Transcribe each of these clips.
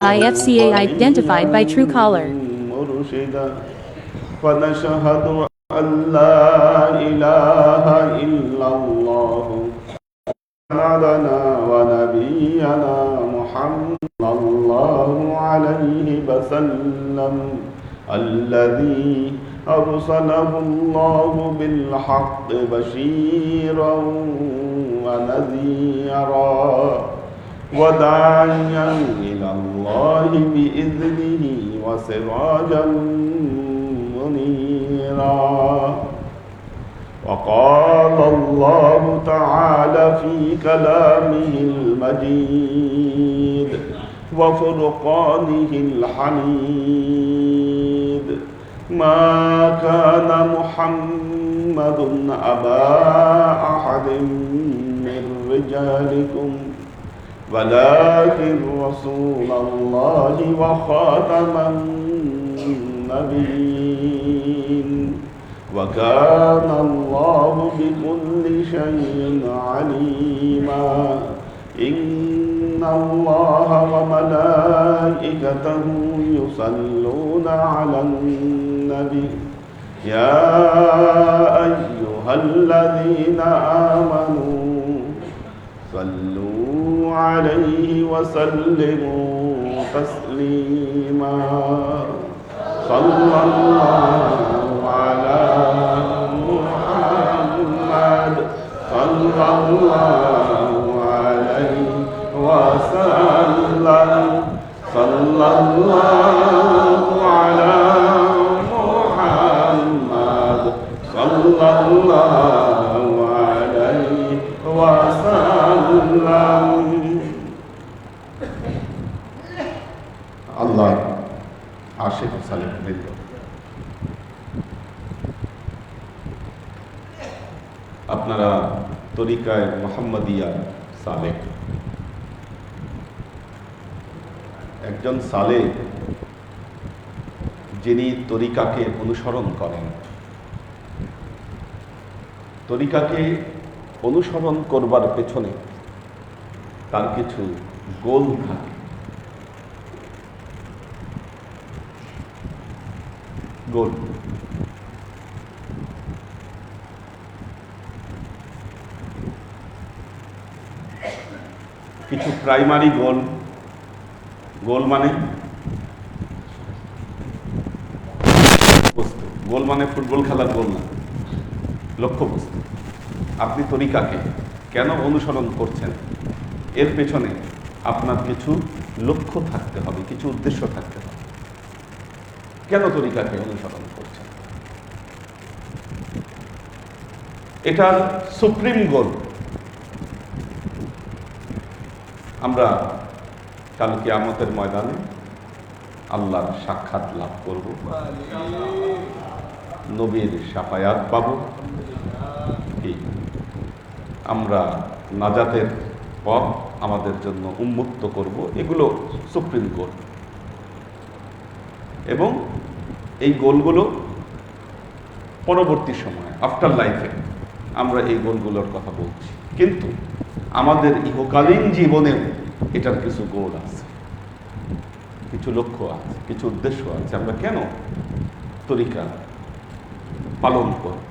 IFCA identified by Truecaller. ونشهد أن لا إله إلا الله سيدنا ونبينا محمد صلى الله عليه وسلم الذي أرسله الله بالحق بشيرا ونذيرا وداعيا إلى الله بإذنه وسراجا منيرا. وقال الله تعالى في كلامه المجيد وفرقانه الحميد: ما كان محمد أبا أحد من رجالكم ولكن رسول الله وخاتم النبيين وكان الله بكل شيء عليما. إن الله وملائكته يصلون على النبي يا أيها الذين آمنوا صلوا عليه وسلموا تسليما. صلى الله على محمد صلى الله عليه وسلم. صلى الله على محمد صلى الله عليه وسلم. আল্লাহ আশিক সালেহ বৃন্দ, আপনারা তরিকায় মুহাম্মাদিয়া সালেক। একজন সালেক যিনি তরিকাকে অনুসরণ করেন, তরিকাকে অনুসরণ করবার পেছনে তার কিছু গোল থাকে। গোল কিছু প্রাইমারি গোল। গোল মানে বস্তু, গোল মানে ফুটবল খেলার গোল না, লক্ষ্যবস্তু। আপনি তরিকাকে কেন অনুসরণ করছেন, এর পেছনে আপনার কিছু লক্ষ্য থাকতে হবে, কিছু উদ্দেশ্য থাকতে হবে। কেন তরিকাকে অনুসরণ করছেন, এটা সুপ্রিম গোল। আমরা কাল কিয়ামতের ময়দানে আল্লাহর সাক্ষাৎ লাভ করব, নবীর শাফায়াত পাব, আমরা নাজাতের পথ আমাদের জন্য উন্মুক্ত করব। এগুলো সুপ্রিম গোল, এবং এই গোলগুলো পরবর্তী সময় আফটার লাইফে আমরা এই গোলগুলোর কথা বলছি, কিন্তু আমাদের ইহকালীন জীবনেও এটার কিছু গোল আছে, কিছু লক্ষ্য আছে, কিছু উদ্দেশ্য আছে। আমরা কেন তরিকা পালন করব?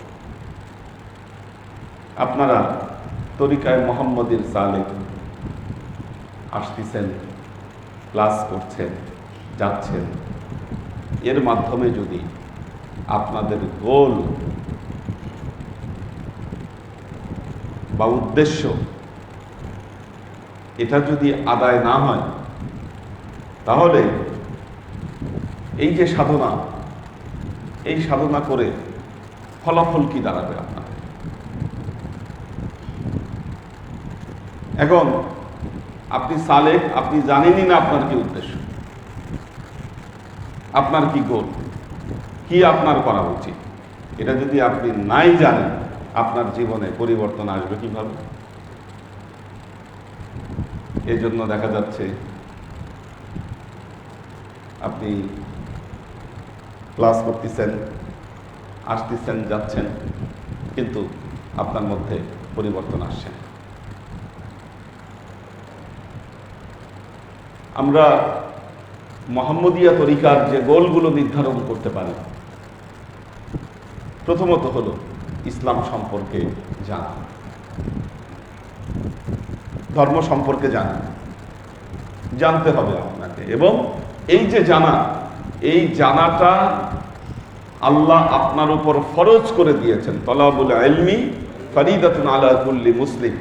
আপনারা তরিকায় মুহাম্মদীর সালেক আসতেছেন, ক্লাস করছেন, যাচ্ছেন, এর মাধ্যমে যদি আপনাদের গোল বা উদ্দেশ্য এটা যদি আদায় না হয়, তাহলে এই যে সাধনা, এই সাধনা করে ফলাফল কি দাঁড়াবে আপনার? এখন আপনি সালেক, আপনি জানেনই না আপনার কি উদ্দেশ্য, আপনার কি গোল, কি আপনার করা উচিত। এটা যদি আপনি নাই জানেন, আপনার জীবনে পরিবর্তন আসবে কিভাবে? এই জন্য দেখা যাচ্ছে আপনি ক্লাস করতেছেন, আসতেছেন, যাচ্ছেন, কিন্তু আপনার মধ্যে পরিবর্তন আসছে। আমরা মোহাম্মদিয়া তরিকার যে গোলগুলো নির্ধারণ করতে পারে, প্রথমত হলো ইসলাম সম্পর্কে জানা, ধর্ম সম্পর্কে জানতে হবে আপনাকে। এবং এই যে জানা, এই জানাটা আল্লাহ আপনার উপর ফরজ করে দিয়েছেন। তলাবুল ইলমি ফরিদাতুন আলা কুল্লি মুসলিম।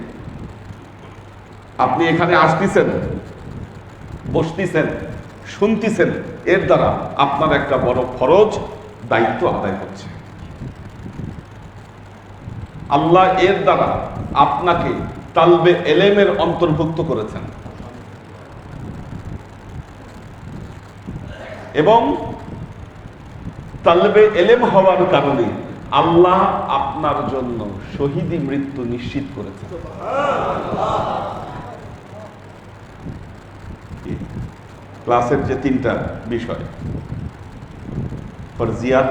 আপনি এখানে আসতেছেন, বসতেছেন, শুনতেছেন, এর দ্বারা আপনার একটা বড় ফরজ দায়িত্ব আদায় হচ্ছে। আল্লাহ এর দ্বারা আপনাকে তালবে এলেমের অন্তর্ভুক্ত করেছেন এবং তালবে এলেম হওয়ার কারণে আল্লাহ আপনার জন্য শহীদি মৃত্যু নিশ্চিত করেছেন। ক্লাসের যে তিনটা বিষয়, ফরজিয়াত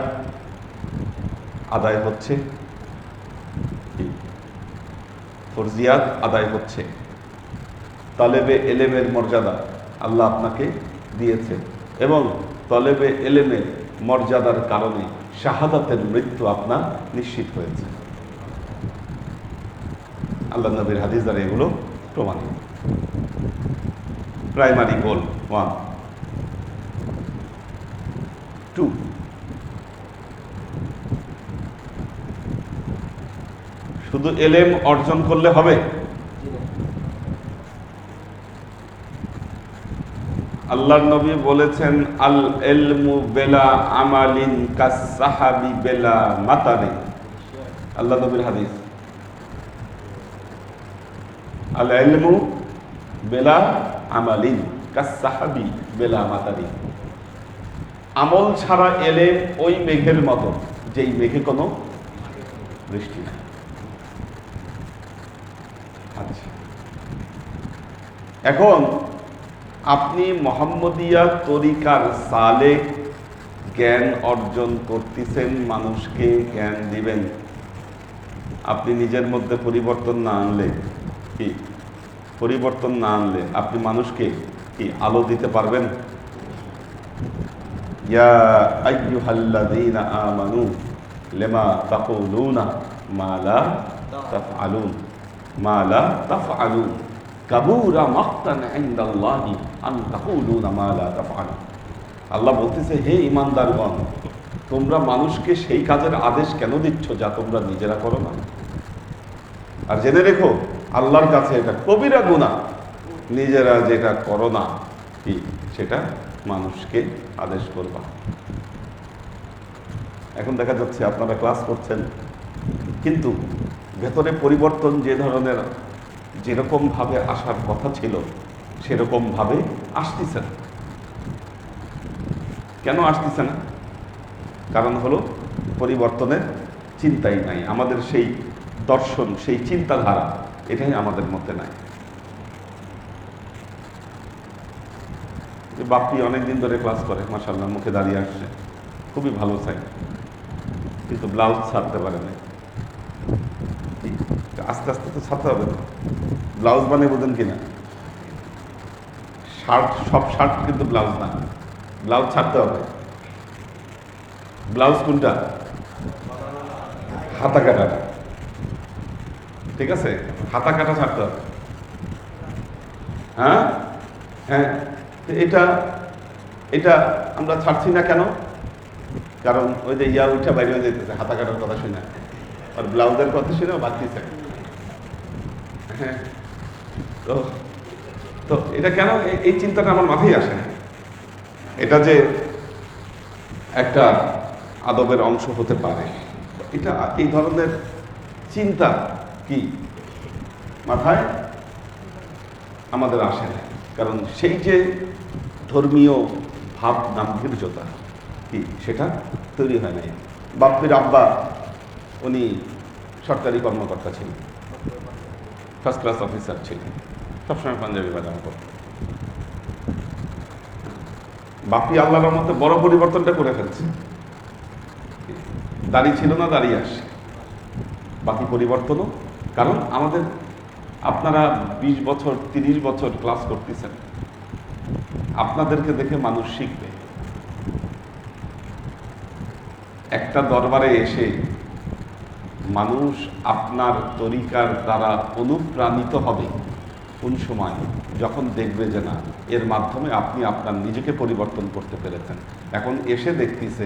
আদায় হচ্ছে, ফরজিয়াত আদায় হচ্ছে, তালেবে এলেমের মর্যাদা আল্লাহ আপনাকে দিয়েছেন এবং তলেবে এলেমের মর্যাদার কারণে শাহাদাতের মৃত্যু আপনার নিশ্চিত হয়েছে। আল্লাহ নবীর হাদিস দ্বারা এগুলো প্রমাণিত। প্রাইমারি গোল 1 2 শুধু এলেম অর্জন করলে হবে? আল্লাহর নবী বলেছেন, আল ইলমু বেলা আমালিন কাসসাহাবি বেলা মাতারি। আল্লাহ নবীর হাদিস, আল ইলমু বেলা আমালিন কাসসাহাবি বেলা মাতারি। আমল ছাড়া এলেম ওই মেঘের মতো যেই মেঘে কোনো বৃষ্টি নাই। আচ্ছা, এখন আপনি মোহাম্মদিয়া তরিকার সালেক জ্ঞান অর্জন করতেছেন, মানুষকে জ্ঞান দিবেন। আপনি নিজের মধ্যে পরিবর্তন না আনলে কি, পরিবর্তন না আনলে আপনি মানুষকে কি আলো দিতে পারবেন? ইয়া আইয়ুহাল্লাযীনা আমানু লিমা তাকুলুনা মা লা তাফআলুন মা লা তাফআলুন কাবুরা মাকতান ইনদাল্লাহি আন তাকুলুনা মা লা তাফআলুন। আল্লাহ বলতেছে, হে ঈমানদারগণ, তোমরা মানুষকে সেই কাজের আদেশ কেন দিচ্ছ যা তোমরা নিজেরা করো না? আর জেনে রেখো, আল্লাহর কাছে এটা কবিরা গুনাহ, নিজেরা যেটা করো না কি সেটা মানুষকে আদেশ করবা। এখন দেখা যাচ্ছে আপনারা ক্লাস করছেন, কিন্তু ভেতরে পরিবর্তন যে ধরনের, যেরকম ভাবে আসার কথা ছিল সেরকম ভাবে আসতেছে না। কেন আসতেছে না? কারণ হলো পরিবর্তনের চিন্তাই নাই, আমাদের সেই দর্শন, সেই চিন্তাধারা, এটাই আমাদের মধ্যে নাই। বাপ্পি অনেকদিন ধরে ক্লাস করে, মাশাআল্লাহ, মুখে দাঁড়িয়ে আসছে, খুবই ভালো চাই, কিন্তু ব্লাউজ ছাড়তে পারে না। আস্তে আস্তে তো ছাড়তে হবে, ব্লাউজ মানে বোঝেন কিনা? শার্ট, সব শার্ট কিন্তু ব্লাউজ না, ব্লাউজ ছাড়তে হবে। ব্লাউজ কোনটা? হাতা কাটাটা, ঠিক আছে? হাতা কাটা ছাড়তে হবে। হ্যাঁ হ্যাঁ, এটা এটা আমরা ছাড়ছি না কেন? কারণ ওই যে ইয়া উঠা বাইরে হয়ে যেতেছে, হাতা কাটার কথা শুনে, আর ব্লাউজের কথা শুনেও বাড়তিছে। হ্যাঁ, তো তো এটা কেন, এই চিন্তাটা আমার মাথায় আসে না। এটা যে একটা আদবের অংশ হতে পারে, এটা এই ধরনের চিন্তা কি মাথায় আমাদের আসে না। কারণ সেই যে ধর্মীয় ভাব, গাম্ভীর্যতা কি, সেটা তৈরি হয় নাই। বাপ্পির আব্বা উনি সরকারি কর্মকর্তা ছিলেন, ফার্স্ট ক্লাস অফিসার ছিলেন, সবসময় পাঞ্জাবি পাজামা করতেন। বাপ্পি আল্লাহর মধ্যে বড় পরিবর্তনটা করে ফেলছে। দাড়ি ছিল না, দাঁড়িয়ে আসে। বাকি পরিবর্তনও, কারণ আমাদের, আপনারা 20 বছর 30 বছর ক্লাস করতেছেন, আপনাদেরকে দেখে মানুষ শিখবে। একটা দরবারে এসে মানুষ আপনার তরিকার দ্বারা অনুপ্রাণিত হবে কোন সময়? যখন দেখবে যে না, এর মাধ্যমে আপনি আপনার নিজেকে পরিবর্তন করতে পেরেছেন। এখন এসে দেখতেছে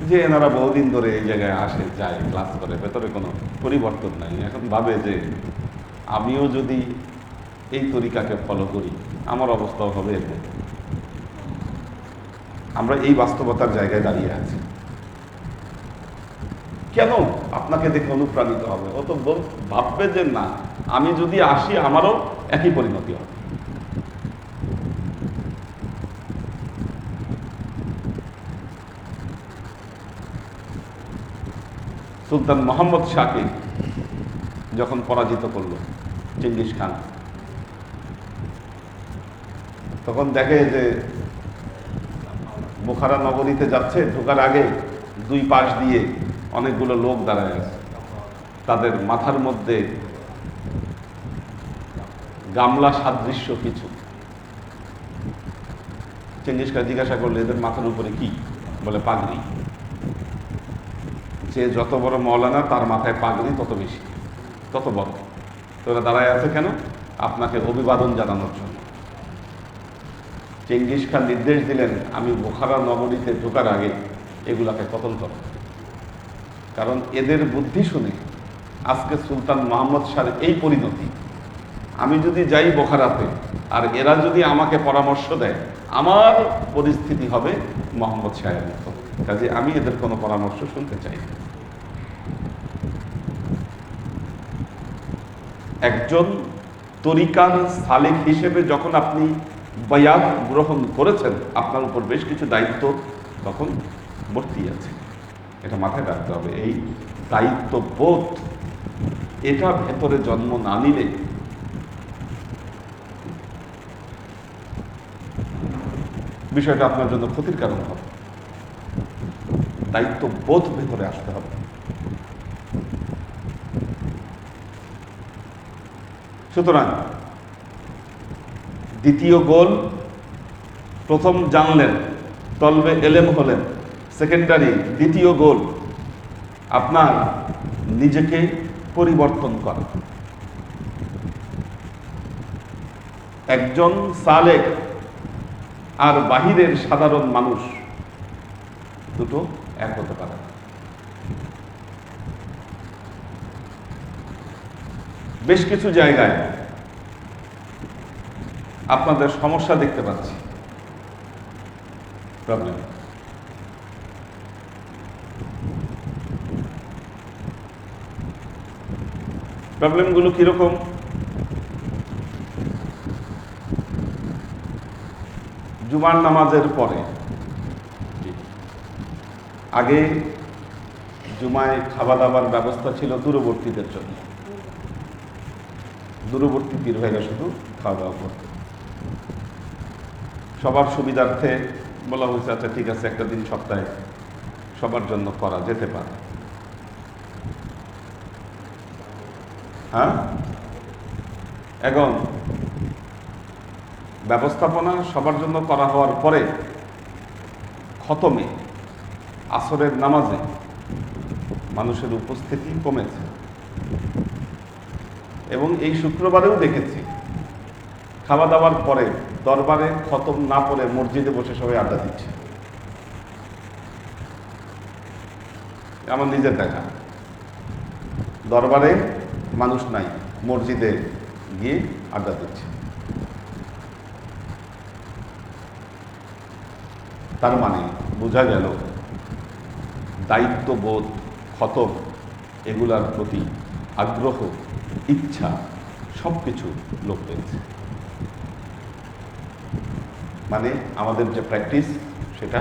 যে এনারা বহুদিন ধরে এই জায়গায় আসে যায়, ক্লাস করে, ভেতরে কোনো পরিবর্তন নাই। এখন ভাবে যে আমিও যদি এই তরিকাকে ফলো করি আমার অবস্থাও হবে এরকম। আমরা এই বাস্তবতার জায়গায় দাঁড়িয়ে আছি। কেন আপনাকে দেখে অনুপ্রাণিত হবে? ও তো ভাববে যে না, আমি যদি আসি আমারও একই পরিণতি হবে। সুলতান মোহাম্মদ শাহকে যখন পরাজিত করলো চেঙ্গিস খান, তখন দেখে যে বুখারা নগরীতে যাচ্ছে, ঢোকার আগে দুই পাশ দিয়ে অনেকগুলো লোক দাঁড়ায় আছে, তাদের মাথার মধ্যে গামলা সাদৃশ্য কিছু। চেঙ্গিস খান জিজ্ঞাসা করলে এদের মাথার উপরে কি? বলে পাগড়ি। যে যত বড় মৌলানা তার মাথায় পাগড়ি তত বেশি, তত বড়। তোরা দাঁড়ায় আছে কেন? আপনাকে অভিবাদন জানানোর জন্য। চেঙ্গিস খান নির্দেশ দিলেন, আমি বুখারা নগরীতে ঢোকার আগে এগুলাকে কতল করো, কারণ এদের বুদ্ধি শুনে আজকে সুলতান মোহাম্মদ শাহর এই পরিণতি। আমি যদি যাই বুখারাতে আর এরা যদি আমাকে পরামর্শ দেয়, আমার পরিস্থিতি হবে মোহাম্মদ শাহের মতো। কাজে আমি এদের কোনো পরামর্শ শুনতে চাই না। একজন তরিকার সালেক হিসেবে যখন আপনি বায়াত গ্রহণ করেছেন, আপনার উপর বেশ কিছু দায়িত্ব তখন ভর্তি আছে। এটা মাথায় রাখতে হবে। এই দায়িত্ববোধ এটা ভেতরে জন্ম না নিলে বিষয়টা আপনার জন্য ক্ষতির কারণ হবে। দায়িত্ববোধ ভেতরে আসতে হবে। সুতরাং দ্বিতীয় গোল, প্রথম জানলেন, তলবে এলেম হলেন, সেকেন্ডারি দ্বিতীয় গোল আপনার নিজেকে পরিবর্তন করা। একজন সালেক আর বাহিরের সাধারণ মানুষ দুটো এক হতে পারে। বেশ কিছু জায়গায় আপনাদের সমস্যা দেখতে পাচ্ছি, প্রবলেম। প্রবলেমগুলো কিরকম? জুমার নামাজের পরে, আগে জুমায় খাওয়া দাওয়ার ব্যবস্থা ছিল দূরবর্তীদের জন্য। দূরবর্তী পীর ভাইরা শুধু খাওয়া দাওয়া করত। সবার সুবিধার্থে বলা হয়েছে, আচ্ছা ঠিক আছে, একটা দিন সপ্তাহে সবার জন্য করা যেতে পারে। হ্যাঁ, এখন ব্যবস্থাপনা সবার জন্য করা হওয়ার পরে খতমে আসরের নামাজে মানুষের উপস্থিতি কমেছে। এবং এই শুক্রবারেও দেখেছি খাওয়া দাওয়ার পরে দরবারে খতম না পড়ে মসজিদে বসে সবাই আড্ডা দিচ্ছে। আমার নিজের দেখা, দরবারে মানুষ নাই, মসজিদে গিয়ে আড্ডা দিচ্ছে। তার মানে বোঝা গেল দায়িত্ববোধ, খতম, এগুলার প্রতি আগ্রহ, ইচ্ছা সবকিছু লোপ পেয়েছে। মানে আমাদের যে প্র্যাকটিস সেটা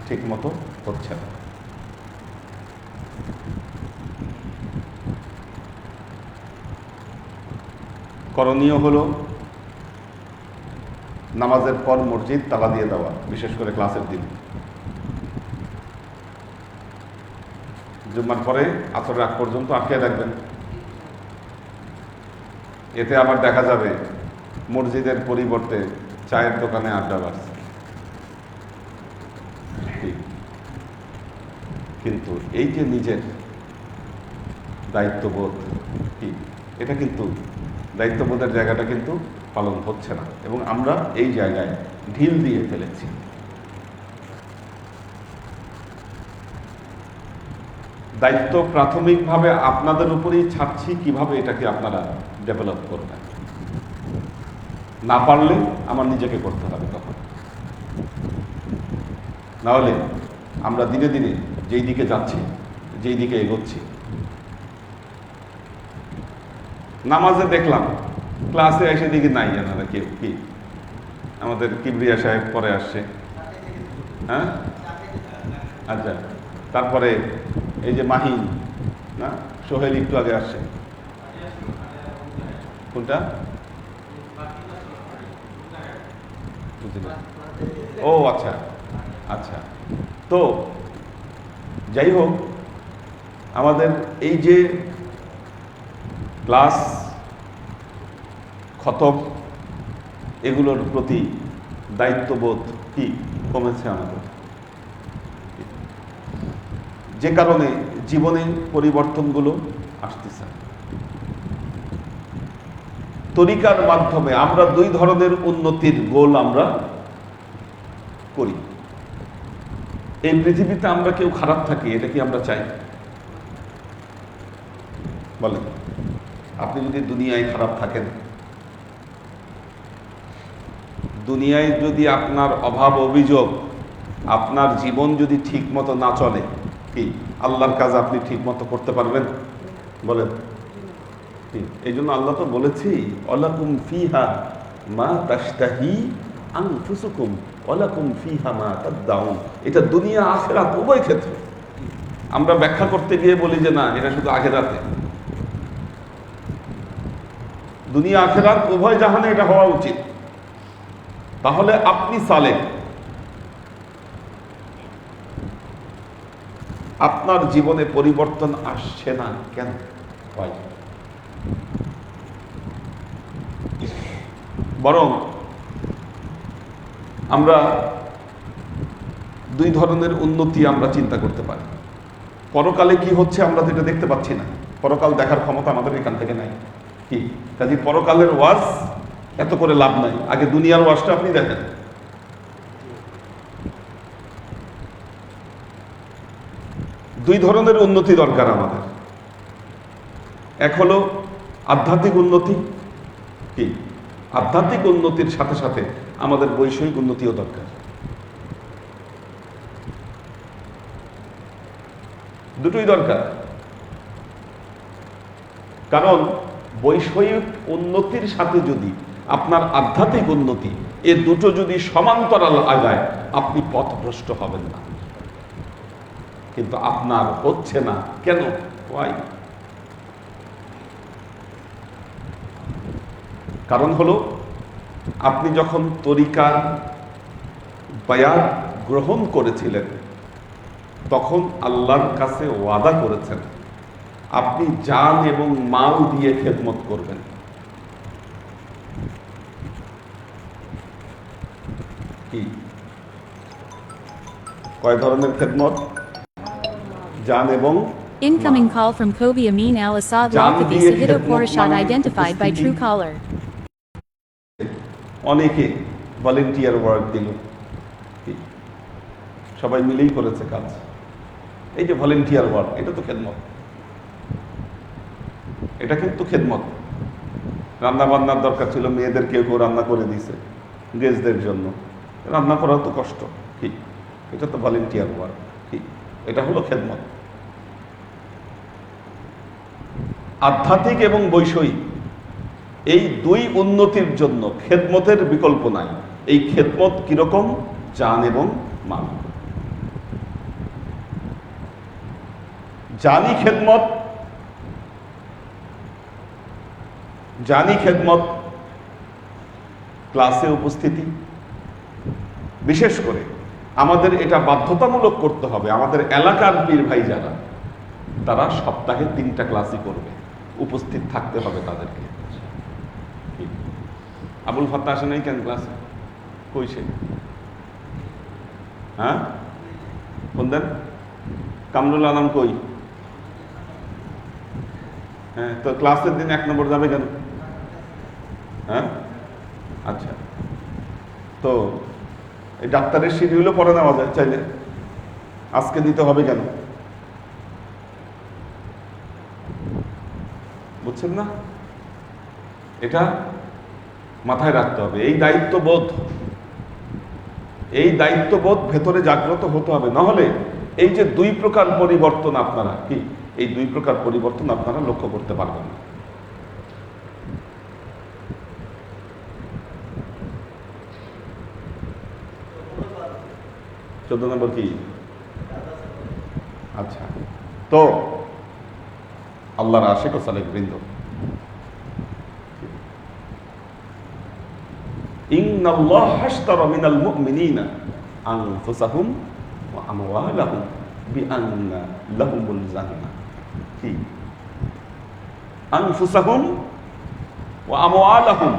ঠিক মতো হচ্ছে না। করণীয় হলো নামাজের পর মসজিদ তালা দিয়ে দেওয়া, বিশেষ করে ক্লাসের দিন। জুম্মার পরে আসর রাত পর্যন্ত আটকে রাখবেন। এতে আবার দেখা যাবে মসজিদের পরিবর্তে চায়ের দোকানে আড্ডা বাড়ছে। কিন্তু এই যে নিজের দায়িত্ববোধ কি, এটা কিন্তু দায়িত্ববোধের জায়গাটা কিন্তু পালন হচ্ছে না, এবং আমরা এই জায়গায় ঢিল দিয়ে ফেলেছি। দায়িত্ব প্রাথমিকভাবে আপনাদের উপরেই ছাড়ছি, কিভাবে এটাকে আপনারা ডেভেলপ করবেন। না পারলে আমার নিজেকে করতে হবে তখন, নাহলে আমরা দিনে দিনে যেই দিকে যাচ্ছি, যেই দিকে এগোচ্ছি। নামাজে দেখলাম ক্লাসে এসে দেখি নাই এনারা কেউ, কি আমাদের কিবরিয়া সাহেব পরে আসছে, হ্যাঁ আচ্ছা, তারপরে এই যে মাহিন না, সোহেল একটু আগে আসছে, কোনটা ও আচ্ছা আচ্ছা। তো যাই হোক, আমাদের এই যে ক্লাস খতম, এগুলোর প্রতি দায়িত্ববোধ কি কমেছে আমাদের, যে কারণে জীবনে পরিবর্তনগুলো আসতেছে। তরিকার মাধ্যমে আমরা দুই ধরনের উন্নতির গোল আমরা করি। এই পৃথিবীতে আমরা কেউ খারাপ থাকি, এটা কি আমরা চাই? বলেন, আপনি যদি দুনিয়ায় খারাপ থাকেন, দুনিয়ায় যদি আপনার অভাব অভিযোগ, আপনার জীবন যদি ঠিক মতো না চলে, কি আল্লাহর কাজ আপনি ঠিক মতো করতে পারবেন? বলেন। এই জন্য আল্লাহ তো বলেছি, ওয়ালাকুম ফিহা মা তাশতাহি আনফুসুকুম ওয়ালাকুম ফিহা মা তাদদাউন। এটা দুনিয়া আখিরাত উভয় ক্ষেত্রে। আমরা ব্যাখ্যা করতে গিয়ে বলি যে না, এটা শুধু আখিরাতে। দুনিয়া আখিরাত উভয় জাহানে এটা হওয়া উচিত। তাহলে আপনি সালেহ, আপনার জীবনে পরিবর্তন আসছে না কেন? বরং আমরা দুই ধরনের উন্নতি আমরা চিন্তা করতে পারি। পরকালে কি হচ্ছে আমরা তো এটা দেখতে পাচ্ছি না, পরকাল দেখার ক্ষমতা আমাদের এখান থেকে নাই। কি কাজে পরকালের ওয়াজ এত করে লাভ নাই, আগে দুনিয়ার ওয়াজটা আপনি দেখেন। দুই ধরনের উন্নতি দরকার আমাদের। এক হলো আধ্যাত্মিক উন্নতি, কি আধ্যাত্মিক উন্নতির সাথে সাথে আমাদের বৈষয়িক উন্নতিও দরকার। দুটোই দরকার, কারণ বৈষয়িক উন্নতির সাথে যদি আপনার আধ্যাত্মিক উন্নতি, এ দুটো যদি সমান্তরাল আগায়, আপনি পথভ্রষ্ট হবেন না। কিন্তু আপনার হচ্ছে না কেন? কারণ হলো, আপনি যখন তরিকার বায়াত গ্রহণ করেছিলেন, তখন আল্লাহর কাছে ওয়াদা করেছেন আপনি জান এবং মাল দিয়ে খেদমত করবেন। কি কয় ধরনের খেদমত? জান এবং Incoming call from Kobi Amin Al Assad Lakabi Sahido Porashad identified by Truecaller. অনেকে ভলেন্টিয়ার ওয়ার্ক দিল, সবাই মিলেই করেছে কাজ। এই যে ভলেন্টিয়ার ওয়ার্ক, এটা তো খেদমত, এটা কিন্তু খেদমত। রান্না বান্নার দরকার ছিল, মেয়েদের কেউ কেউ রান্না করে দিয়েছে গেস্টদের জন্য। রান্না করাও তো কষ্ট, ঠিক, এটা তো ভলেন্টিয়ার ওয়ার্ক, ঠিক, এটা হলো খেদমত। আধ্যাত্মিক এবং বৈষয়িক এই দুই উন্নতির জন্য খেদমতের বিকল্প নাই। এই খেদমত কিরকম? জান এবং মাল। জানি খেদমত, জানি খেদমত, ক্লাসে উপস্থিতি। বিশেষ করে আমাদের এটা বাধ্যতামূলক করতে হবে। আমাদের এলাকার পীর ভাই যারা, তারা সপ্তাহে 3টা ক্লাসই করবে, উপস্থিত থাকতে হবে তাদেরকে। আবুল ফাত্তা আসে নাই কেন ক্লাসে? কইছে? হ্যাঁ, কোন দেন? কামরুল আলম কই? হ্যাঁ, তো ক্লাসের দিন 1 নম্বর যাবে কেন? হ্যাঁ, আচ্ছা, তো এই ডাক্তারের শিডিউলও পরে নেওয়া যায় চাইলে, আজকে দিতে হবে কেন? বুঝছেন না? এটা মাথায় রাখতে হবে। এই দায়িত্ববোধ ভেতরে জাগ্রত হতে হবে, নাহলে এই যে 2 প্রকার পরিবর্তন আপনারা এই 2 প্রকার পরিবর্তন আপনারা লক্ষ্য করতে পারবেন না। চোদ্দ নম্বর কি? আচ্ছা, তো আল্লাহর আশিক ও সালেক বৃন্দ, ইন্নাল্লাহ হাশতারা মিনাল মুমিনিনা আনফুসাহুম ওয়া আমওয়ালাহুম বিআন্না লাহুমুল জান্নাহ। কি? আনফুসাহুম ওয়া আমওয়ালাহুম,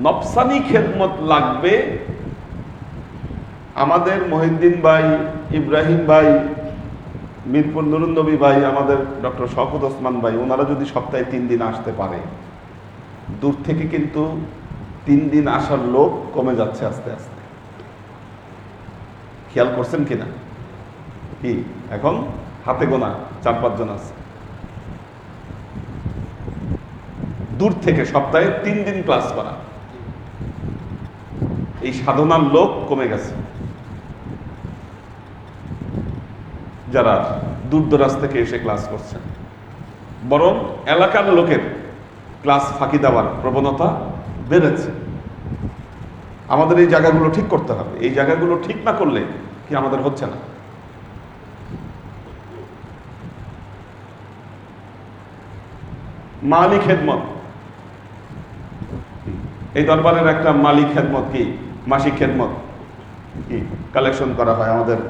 নফসানি খেদমত লাগবে। আমাদের মহিউদ্দিন ভাই, ইব্রাহিম ভাই, মিরপুর নুরুন নবী ভাই, আমাদের ডক্টর শওকত ওসমান ভাই, ওনারা যদি সপ্তাহে 3 দিন আসতে পারে, দূর থেকে কিন্তু 3 দিন আসার লোক কমে যাচ্ছে আস্তে আস্তে। খেয়াল করছেন কিনা? কি এখন হাতে গোনা 4-5 জন আছে দূর থেকে সপ্তাহে 3 দিন ক্লাস করা। এই সাধনার লোক কমে গেছে। যারা দূর দরাজ থেকে এসে ক্লাস করছেন, বরং এলাকার লোকের ক্লাস ফাঁকি দেওয়ার প্রবণতা বেড়েছে। আমাদের এই জায়গাগুলো ঠিক করতে হবে। এই জায়গাগুলো ঠিক না করলে কি আমাদের হচ্ছে না? মালিক খেদমত, এই দরবারের একটা মালিক খেদমত কি মাসিক খেদমত কি কালেকশন করা হয়, আমাদের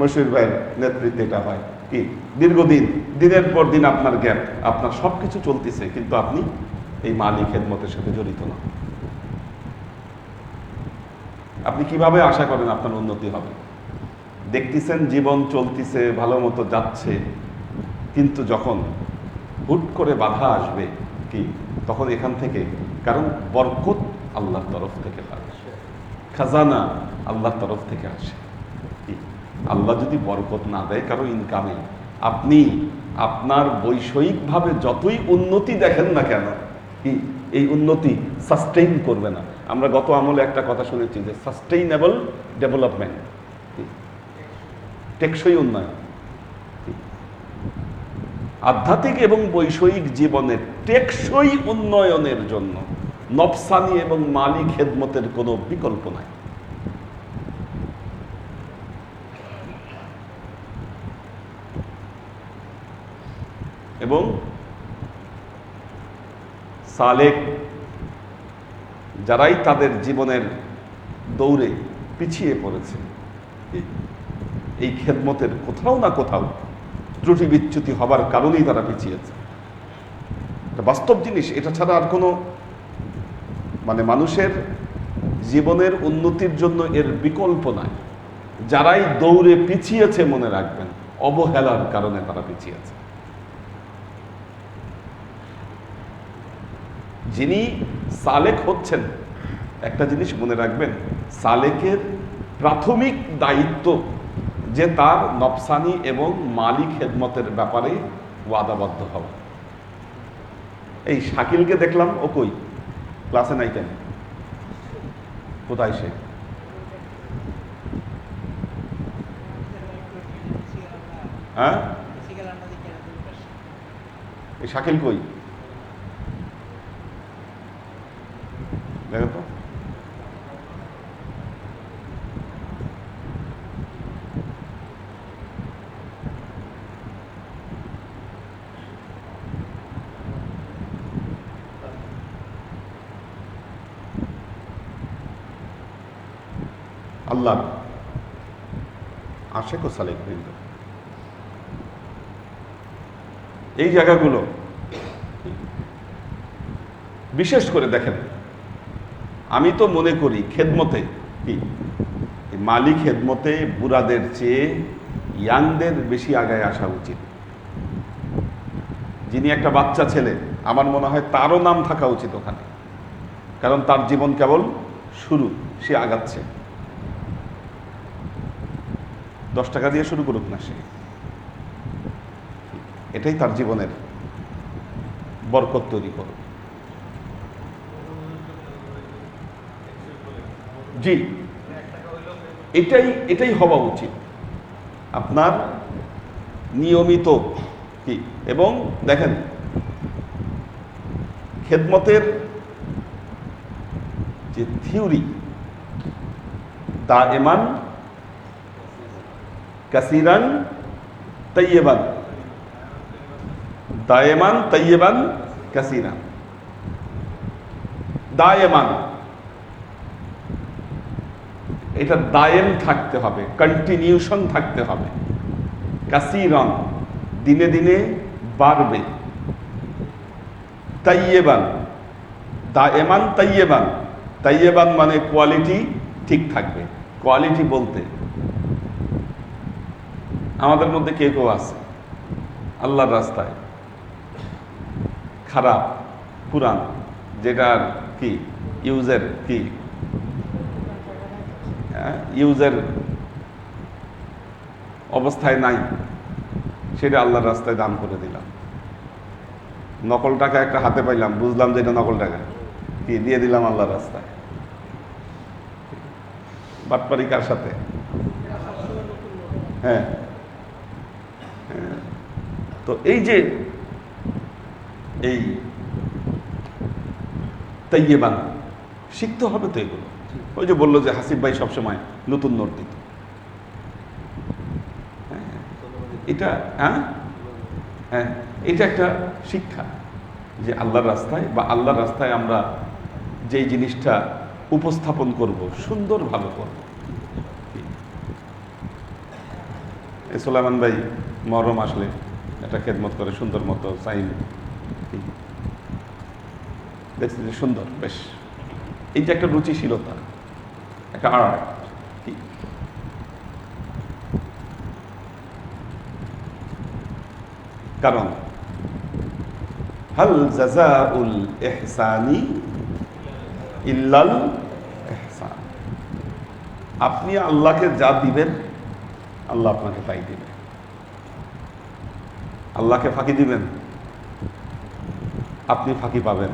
মশিউর ভাইয়ের নেতৃত্বে এটা হয়। কি দীর্ঘদিন, দিনের পর দিন আপনার গ্যাপ, আপনার সবকিছু চলতেছে, কিন্তু আপনি এই মালিক খেদমতের সাথে জড়িত না। আপনি কিভাবে আশা করেন আপনার উন্নতি হবে? দেখতেছেন জীবন চলতেছে, ভালো মতো যাচ্ছে, কিন্তু যখন হুট করে বাধা আসবে কি তখন এখান থেকে, কারণ বরকত আল্লাহর তরফ থেকে আসে, খাজানা আল্লাহর তরফ থেকে আসে। আল্লাহ যদি বরকত না দেয় কারো ইনকামে, আপনি আপনার বৈষয়িকভাবে যতই উন্নতি দেখেন না কেন, কি এই উন্নতি সাস্টেইন করবে না। আমরা গত আমলে একটা কথা শুনেছি যে সাস্টেইনেবল ডেভেলপমেন্ট, টেকসই উন্নয়ন। আধ্যাত্মিক এবং বৈষয়িক জীবনের টেকসই উন্নয়নের জন্য নফসানি এবং মালি খেদমতের কোনো বিকল্প নাই। এবং সালেক যারাই তাদের জীবনের দৌড়ে পিছিয়ে পড়েছে, এই খেদমতের কোথাও না কোথাও ত্রুটি বিচ্যুতি হবার কারণেই তারা পিছিয়েছে। এটা বাস্তব জিনিস, এটা ছাড়া আর কোনো মানুষের জীবনের উন্নতির জন্য এর বিকল্প নাই। যারাই দৌড়ে পিছিয়েছে মনে রাখবেন অবহেলার কারণে তারা পিছিয়েছে। যিনি সালেক হচ্ছেন, একটা জিনিস মনে রাখবেন, সালেকের প্রাথমিক দায়িত্ব যে তার নফসানি এবং মালিক খেদমতের ব্যাপারে ওয়াদাবদ্ধ হওয়া। এই শাকিলকে দেখলাম, ও কই? ক্লাসে নাই কেন? কোথায় সে? হ্যাঁ, এই শাকিল কই? দেখো তো। আল্লাহ আশেক ও সালেক বৃন্দ, এই জায়গাগুলো বিশেষ করে দেখেন। আমি তো মনে করি খেদমতে কি মালিক খেদমতে বুড়াদের চেয়ে ইয়াংদের বেশি আগায় আসা উচিত। যিনি একটা বাচ্চা ছেলে, আমার মনে হয় তারও নাম থাকা উচিত ওখানে, কারণ তার জীবন কেবল শুরু, সে আগাচ্ছে। 10 টাকা দিয়ে শুরু করুক না সে, এটাই তার জীবনের বরকত তৈরি করুক। জি, এটাই হওয়া উচিত আপনার নিয়মিত কি। এবং দেখেন, খেদমতের যে থিওরি, দায়েমান কাসিরান তাইয়্যিবান, দায়েমান তাইয়্যিবান কাসিরান। দায়েমান, এটা দায়েম থাকতে হবে, কন্টিনিউশন থাকতে হবে। কাসিরান, দিনে দিনে বাড়বে। তাইয়্যিবান, দায়েমান তাইয়্যিবান, তাইয়্যিবান মানে কোয়ালিটি ঠিক থাকবে। কোয়ালিটি বলতে আমাদের মধ্যে কে কেউ আছে আল্লাহর রাস্তায় খারাপ, পুরান, যেটার কি ইউজের কি ইউজের অবস্থায় নাই, সেটা আল্লাহর রাস্তায় দান করে দিলাম। নকল টাকা একটা হাতে পাইলাম, বুঝলাম যে এটা নকল টাকা, কি দিয়ে দিলাম আল্লাহর রাস্তায়। বাটপারি কার সাথে? হ্যাঁ, তো এই যে এই তাইয়্যিবান শিখতে হবে তো এগুলো। ওই যে বললো যে হাসিব ভাই সবসময় নতুন নোট দিত, এটা হ্যাঁ, এটা একটা শিক্ষা যে আল্লাহর রাস্তায় বা আল্লাহর রাস্তায় আমরা যেই জিনিসটা উপস্থাপন করব সুন্দরভাবে করব। সুলাইমান ভাই মহরম আসলে একটা খেদমত করে সুন্দর মতো সাইন, দেখছি যে সুন্দর, বেশ। এই যে একটা রুচিশীলতা, একটা আর্ট। কারণ হাল জাযাউল ইহসানি ইল্লাল ইহসান, আপনি আল্লাহকে যা দিবেন আল্লাহ আপনাকে তাই দিবেন। আল্লাহকে ফাঁকি দিবেন, আপনি ফাঁকি পাবেন।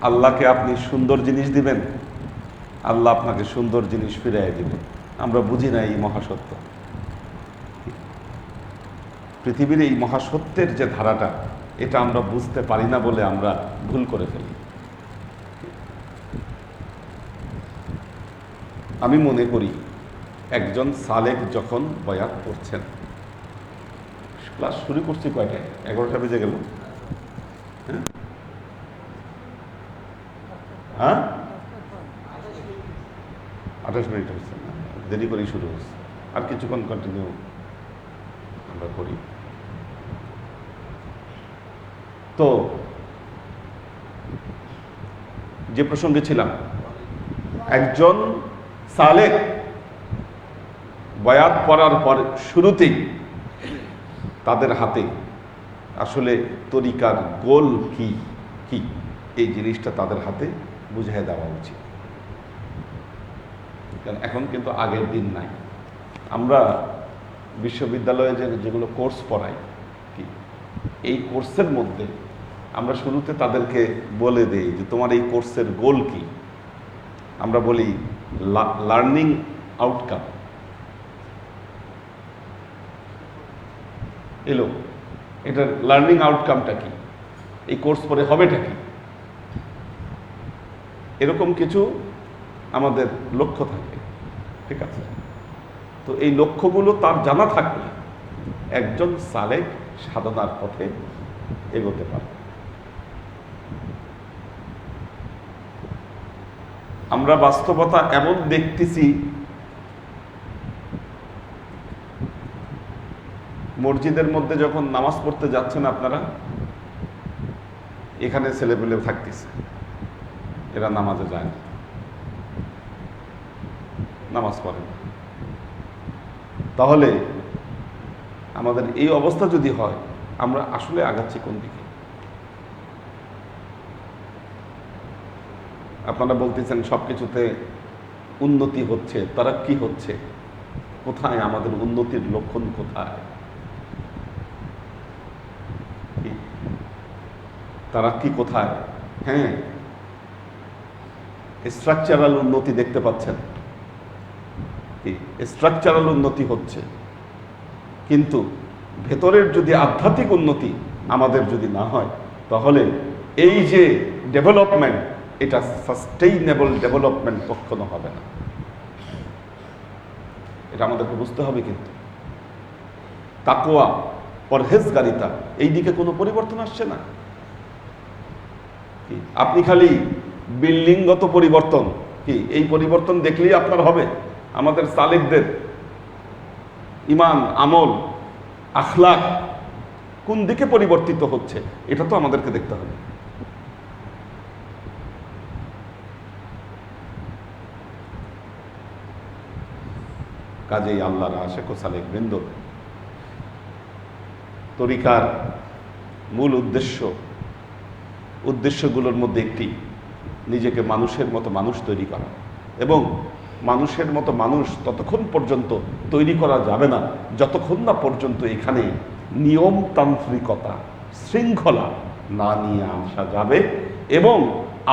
আল্লাহকে আপনি সুন্দর জিনিস দিবেন, আল্লাহ আপনাকে সুন্দর জিনিস ফিরিয়ে দিবেন। আমরা বুঝি না এই মহাসত্য। পৃথিবীর এই মহাসত্যের যে ধারাটা, এটা আমরা বুঝতে পারি না বলে আমরা ভুল করে ফেলি। আমি মনে করি একজন সালেক যখন বয়াত করছেন, ক্লাস শুরু করছি কয়টায়? 11টা বেজে গেল। হ্যাঁ, 28 মিনিট হচ্ছে, দেরি করেই শুরু হচ্ছে। আর কিছুক্ষণ কন্টিনিউ আমরা করি। তো যে প্রসঙ্গে ছিলাম, একজন সালেক বয়াত পড়ার পর শুরুতেই তাদের হাতে আসলে তরিকার গোল কি কি এই জিনিসটা তাদের হাতে বুঝিয়ে দেওয়া উচিত। কারণ এখন কিন্তু আগের দিন নাই। আমরা বিশ্ববিদ্যালয়ে যেগুলো কোর্স পড়াই, কি এই কোর্সের মধ্যে আমরা শুরুতে তাদেরকে বলে দেই যে তোমার এই কোর্সের গোল কি। আমরা বলি লার্নিং আউটকাম। এলো, এটার লার্নিং আউটকামটা কি, এই কোর্স পরে হবেটা কি, এরকম কিছু আমাদের লক্ষ্য থাকে। ঠিক আছে, তো এই লক্ষ্যগুলো তার জানা থাকলে একজন সালেক সাধনার পথে এগোতে পারে। আমরা বাস্তবতা এমন দেখতেছি, মসজিদের মধ্যে যখন নামাজ পড়তে যাচ্ছেন আপনারা, এখানে ছেলেপেলে থাকতেছে, এরা নামাজে যায় না, নামাজ পড়ে না। তাহলে আমাদের এই অবস্থা যদি হয়, আমরা আসলে আগাচ্ছি কোন দিকে? আপনারা বলতেছেন সবকিছুতে উন্নতি হচ্ছে, তারাক্কি হচ্ছে, কোথায় আমাদের উন্নতির লক্ষণ কোথায়? তারাক্কি কোথায়? হ্যাঁ, স্ট্রাকচারাল উন্নতি দেখতে পাচ্ছেন, স্ট্রাকচারাল উন্নতি হচ্ছে, কিন্তু ভেতরের যদি আধ্যাত্মিক উন্নতি আমাদের যদি না হয়, তাহলে এই যে ডেভেলপমেন্ট, এটা সাস্টেইনেবল ডেভেলপমেন্ট কখনো হবে না। এটা আমাদেরকে বুঝতে হবে। কিন্তু তাকওয়া, পরহেজগারিতা, এই দিকে কোনো পরিবর্তন আসছে না। আপনি খালি বিল্ডিংগত পরিবর্তন, এই পরিবর্তন দেখলেই আপনার হবে? আমাদের সালেকদের ঈমান, আমল, আখলাক কোন দিকে পরিবর্তিত হচ্ছে, এটা তো আমাদেরকে দেখতে হবে। কাজেই আল্লাহর আশিক ও সালেক বৃন্দ, তরিকার মূল উদ্দেশ্যগুলোর মধ্যে একটি নিজেকে মানুষের মতো মানুষ তৈরি করা, এবং মানুষের মতো মানুষ ততক্ষণ পর্যন্ত তৈরি করা যাবে না যতক্ষণ না পর্যন্ত এখানে নিয়মতান্ত্রিকতা, শৃঙ্খলা না নিয়ে আসা যাবে এবং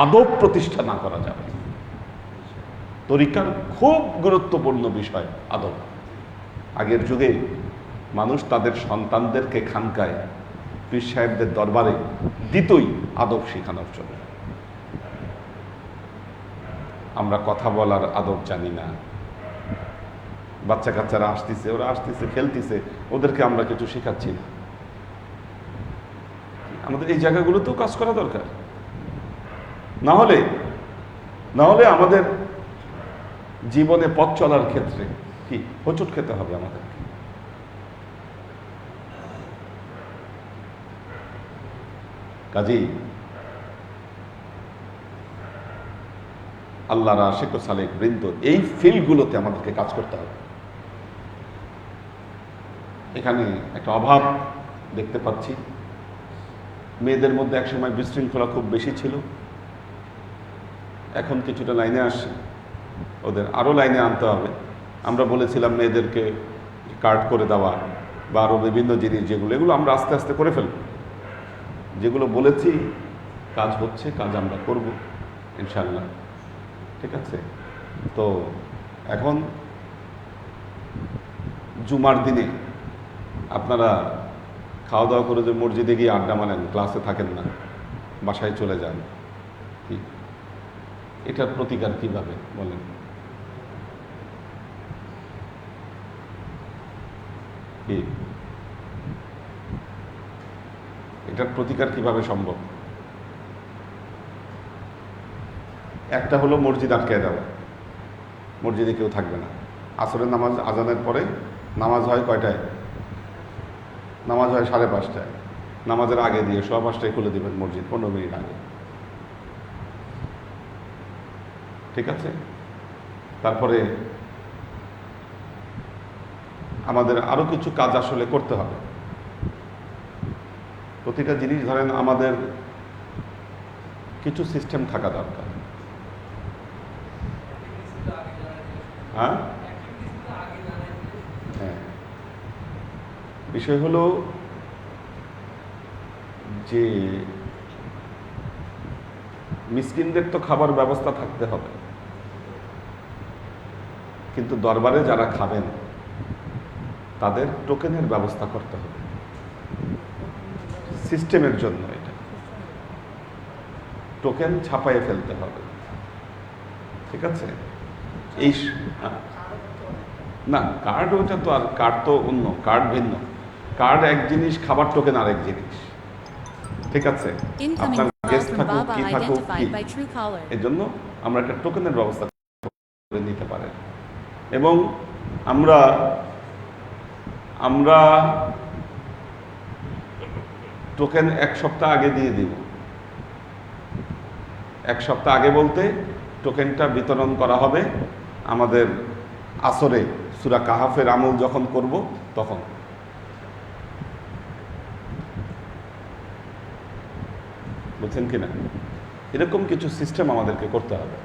আদব প্রতিষ্ঠা না করা যাবে। তরিকার খুব গুরুত্বপূর্ণ বিষয় আদব। আগের যুগে মানুষ তাদের সন্তানদেরকে খানকায় পীর সাহেবদের দরবারে দিতই আদব শেখানোর জন্য। আমরা কথা বলার আদব জানি না। বাচ্চা কাচ্চারা আসতেছে, ওরা আসতেছে, খেলতেছে, ওদেরকে আমরা কিছু শেখাচ্ছি না। আমাদের এই জায়গাগুলোতেও কাজ করা দরকার। না হলে আমাদের জীবনে পথ চলার ক্ষেত্রে কি হোঁচট খেতে হবে আমাদেরকে। কাজেই আল্লাহর আশিক ও সালেক বৃন্দ, এই ফিল্ডগুলোতে আমাদেরকে কাজ করতে হবে। এখানে একটা অভাব দেখতে পাচ্ছি। মেয়েদের মধ্যে একসময় বিশৃঙ্খলা খুব বেশি ছিল, এখন কিছুটা লাইনে আসছে, ওদের আরও লাইনে আনতে হবে। আমরা বলেছিলাম মেয়েদেরকে কার্ড করে দেওয়া বা আরও বিভিন্ন জিনিস, এগুলো আমরা আস্তে আস্তে করে ফেলব। যেগুলো বলেছি কাজ হচ্ছে, কাজ আমরা করব ইনশাল্লাহ। ঠিক আছে? তো এখন জুমার দিনে আপনারা খাওয়া দাওয়া করে যে মসজিদে গিয়ে আড্ডা মারেন, ক্লাসে থাকেন না, বাসায় চলে যান, এটার প্রতিকার কিভাবে বলেন? কি এটার প্রতিকার কিভাবে সম্ভব? একটা হলো মসজিদ আটকে দেওয়া, মসজিদে কেউ থাকবে না। আসরের নামাজ আজানের পরে নামাজ হয় কয়টায়? নামাজ হয় 5:30টায়। নামাজের আগে দিয়ে 5:15টায় খুলে দেবেন মসজিদ, 15 মিনিট আগে। ঠিক আছে? তারপরে আমাদের আরো কিছু কাজ আসলে করতে হবে। প্রতিটা জিনিস ধরেন আমাদের কিছু সিস্টেম থাকা দরকার। হ্যাঁ, বিষয় হলো যে মিসকিনদের তো খাবার ব্যবস্থা থাকতে হবে, কিন্তু দরবারে যারা খাবেন তাদের টোকেনের ব্যবস্থা করতে হবে সিস্টেমের জন্য। এটা টোকেন ছাপাইয়ে ফেলতে হবে। ঠিক আছে? এই না, কার্ড ওইটা তো, আর কার্ড তো অন্য, কার্ড ভিন্ন। কার্ড এক জিনিস, খাবার টোকেন আরেক জিনিস। ঠিক আছে? আপনার গেস্ট থাকুক কি থাকুক, এর জন্য আমরা একটা টোকেনের ব্যবস্থা করে নিতে পারেন। এবং আমরা টোকেন 1 সপ্তাহ আগে দিয়ে দিব। 1 সপ্তাহ আগে বলতে টোকেনটা বিতরণ করা হবে আমাদের আসরে সূরা কাহাফের আমল যখন করব তখন। বুঝছেন কিনা? এরকম কিছু সিস্টেম আমাদেরকে করতে হবে।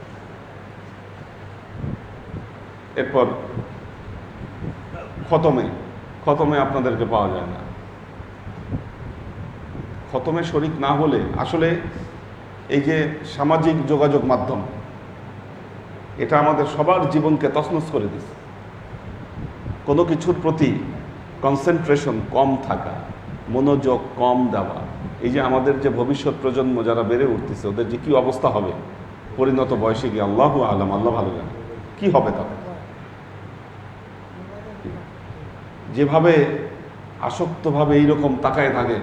এরপর খতমে আপনাদেরকে পাওয়া যায় না। খতমে শরীক না হলে আসলে এই যে সামাজিক যোগাযোগ মাধ্যম, এটা আমাদের সবার জীবনকে তছনছ করে দিচ্ছে। কোনো কিছুর প্রতি কনসেন্ট্রেশন কম থাকা, মনোযোগ কম দেওয়া, এই যে আমাদের যে ভবিষ্যৎ প্রজন্ম যারা বেড়ে উঠতেছে, ওদের যে কি অবস্থা হবে পরিণত বয়সে গিয়ে, আল্লাহু আলাম, আল্লাহ ভালো জানে কি হবে তাদের। যেভাবে আসক্তভাবে এইরকম তাকায় থাকে,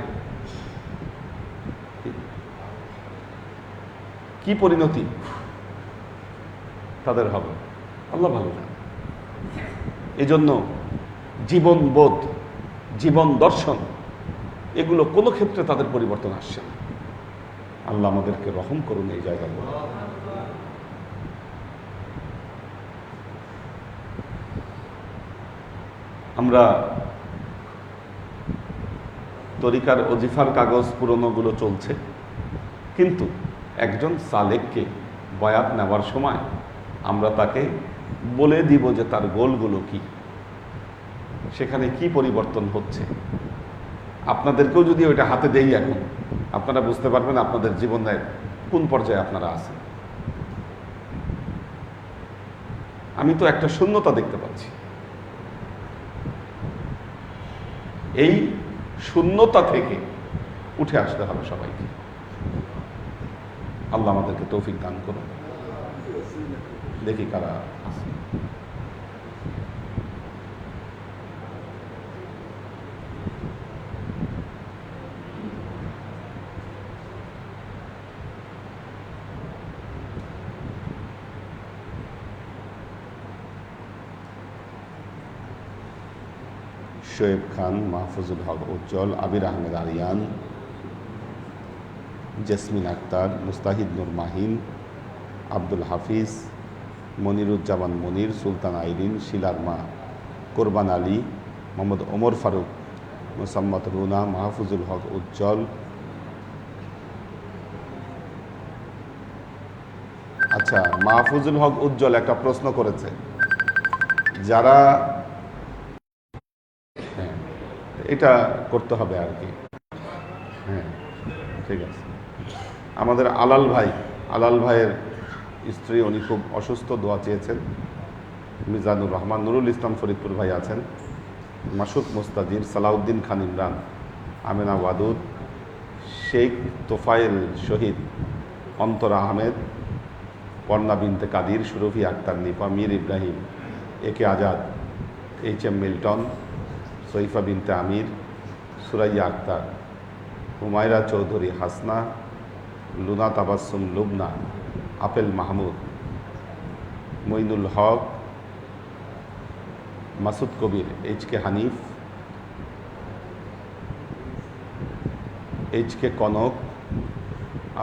কি পরিণতি তাদের হবে আল্লাহ ভালো জানে। এজন্য জীবনবোধ, জীবন দর্শন, এগুলো কোনো ক্ষেত্রে তাদের পরিবর্তন আসছে না। আল্লাহ আমাদেরকে রহম করুন এই জায়গাগুলো। আমরা তরিকার ওজিফার কাগজ পুরনোগুলো চলছে, কিন্তু একজন সালেককে বয়াত নেওয়ার সময় আমরা তাকে বলে দিব যে তার গোলগুলো কি, সেখানে কি পরিবর্তন হচ্ছে। আপনাদেরকেও যদি ওইটা হাতে দেই এখন, আপনারা বুঝতে পারবেন আপনাদের জীবনের কোন পর্যায়ে আপনারা আছেন। আমি তো একটা শূন্যতা দেখতে পাচ্ছি। এই শূন্যতা থেকে উঠে আসতে হবে সবাইকে। আল্লাহ আমাদেরকে তৌফিক দান করুন। দেখি কারা আছে। শোয়েব খান, মাহফুজুল হক উজ্জ্বল, আবির আহমেদ আরিয়ান, জেসমিন আক্তার, মুস্তাহিদ নূর মাহিন, আব্দুল হাফিজ, মনিরুজ্জামান মনির, সুলতান আইরিন, শিলার মা, কোরবান আলী, মোহাম্মদ ওমর ফারুক, মোসাম্মদ রুনা, মাহফুজুল হক উজ্জ্বল। আচ্ছা, মাহফুজুল হক উজ্জ্বল একটা প্রশ্ন করেছে, যারা এটা করতে হবে আর কি। হ্যাঁ, ঠিক আছে। আমাদের আলাল ভাইয়ের স্ত্রী, উনি খুব অসুস্থ, দোয়া চেয়েছেন। মিজানুর রহমান, নুরুল ইসলাম ফরিদপুর ভাই আছেন, মাসুদ মুস্তাজির, সালাউদ্দিন খান ইমরান, আমেনা ওয়াদুদ, শেখ তোফায়েল শহীদ, অন্তরা আহমেদ, পর্ণা বিনতে কাদির, সুরভি আক্তার নিপা, মীর ইব্রাহিম, একে আজাদ, এইচ.এম. মিল্টন, সৈফা বিনতে আমির, সুরাইয়া আক্তার, হুমায়রা চৌধুরী হাসনা, লুনা তাবাসসুম লুবনা, আপেল মাহমুদ, মইনুল হক, মাসুদ কবির, এইচ.কে হানিফ, এইচ.কে কনক,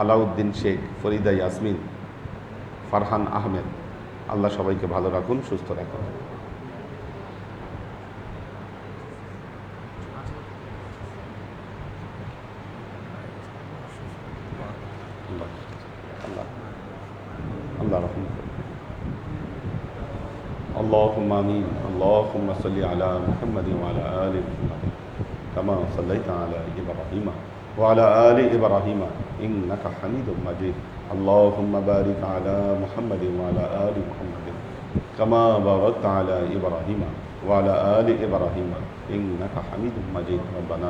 আলাউদ্দিন শেখ, ফরিদা ইয়াসমিন, ফারহান আহমেদ। আল্লাহ সবাইকে ভালো রাখুন, সুস্থ রাখুন। আল্লাহ রহমত। আল্লাহুম্মা আমিন। আল্লাহুম্মা সাল্লি আলা মুহাম্মাদিন ওয়া আলা আলি মুহাম্মাদিন কামা সাল্লাইতা আলা ইব্রাহিম ওয়া আলা আলি ইব্রাহিম ইন্নাকা হামিদুম মাজিদ। আল্লাহুম্মা বারিক আলা মুহাম্মাদিন ওয়া আলা আলি মুহাম্মাদিন কামা বারাকতা আলা ইব্রাহিম ওয়া আলা আলি ইব্রাহিম ইন্নাকা হামিদুম মাজিদ। রব্বানা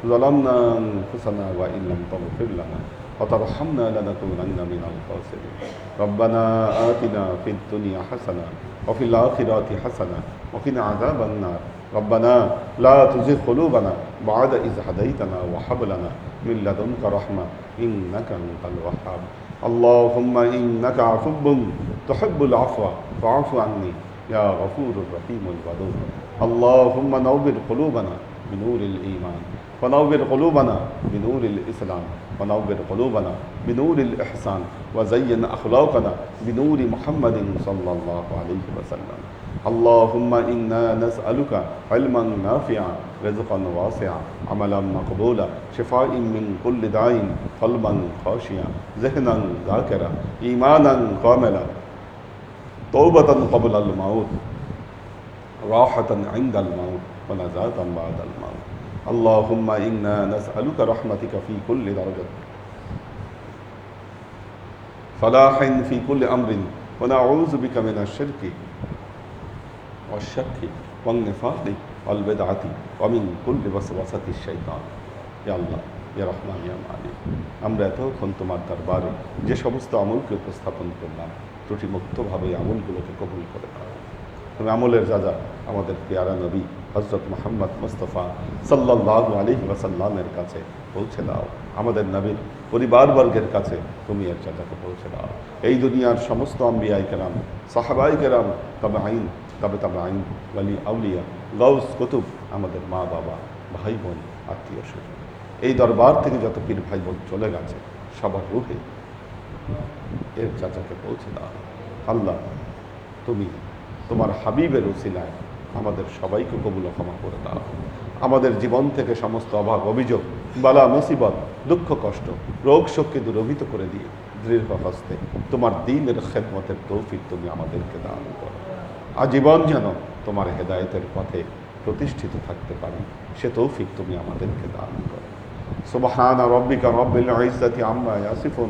যালামনা আনফুসানা ওয়া ইন লাম তাগফির লানা وترحمنا لنكونن من الخاسرين. ربنا آتنا في الدنيا حسنة وفي الآخرة حسنة وقنا عذاب النار. ربنا لا تزغ قلوبنا بعد إذ هديتنا وهب لنا من لدنك رحمة إنك أنت الوهاب. اللهم إنك عفو تحب العفو فاعف عني يا غفور رحيم الودود. اللهم نور قلوبنا بنور الإيمان ونور قلوبنا بنور الإسلام ونور قلوبنا بنور الإحسان وزين أخلاقنا بنور محمد صلى الله عليه وسلم. اللهم إنا نسألك علما نافعا رزقا واسعا عملا مقبولا شفاء من كل داء قلبا خاشعا ذهنا ذاكرا إيمانا كاملا توبة قبل الموت راحة عند الموت ونجاة بعد الموت اللهم إنا نسألك رحمتك في كل درجة فلاح في كل أمر ونعوذ بك من الشرك والشك والنفاق والبدعة ومن كل وسوسة الشيطان يا الله ইয়া রহমান ইয়া মালিক, আমরা এতক্ষণ তোমার দরবারে যে সমস্ত আমলকে উপস্থাপন করলাম ত্রুটিমুক্তভাবে আমলগুলোকে কবুল করে দাও। তুমি আমলের রাজা আমাদের পেয়ারা নবী হযরত মুহাম্মদ মুস্তাফা সাল্লাল্লাহু আলাইহি ওয়াসাল্লামের কাছে পৌঁছে দাও। আমাদের নবীর পরিবারবর্গের কাছে তুমি এর রাজাকে পৌঁছে দাও। এই দুনিয়ার সমস্ত আম্বিয়ায়ে কেরাম, সাহাবায়ে কেরাম, তাবেঈন, তাবেঈন, ওয়ালি আউলিয়া, গাউস, কুতুব, আমাদের মা বাবা, ভাই বোন, আত্মীয় স্বজন, এই দরবার থেকে যত পীর ভাই বোন চলে গেছে সবার রূহে এর চাচাকে পৌঁছে দাও। আল্লাহ, তুমি তোমার হাবিবের উসিলায় আমাদের সবাইকে কবুল ক্ষমা করে দাও। আমাদের জীবন থেকে সমস্ত অভাব, অভিযোগ, বালা, মুসিবত, দুঃখ, কষ্ট, রোগ শোককে দূরভূত করে দিয়ে দৃঢ় হস্তে তোমার দ্বীনের খেদমতের তৌফিক তুমি আমাদেরকে দান করো। আজীবন যেন তোমার হেদায়েতের পথে প্রতিষ্ঠিত থাকতে পারি সে তৌফিক তুমি আমাদেরকে দান করো। সুবহান রাব্বিকা রাব্বিল ইজ্জাতি আম্মা ইয়াসিফুন,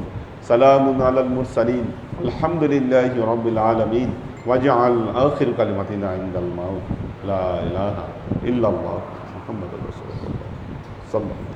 সালামুন আলাল মুরসালিন, আলহামদুলিল্লাহি রাব্বিল আলামিন। ওয়াজআল আখির কালিমাতিনা ইনদাল মাউত লা ইলাহা ইল্লাল্লাহ মুহাম্মাদুর রাসূলুল্লাহ সাল্লাল্লাহু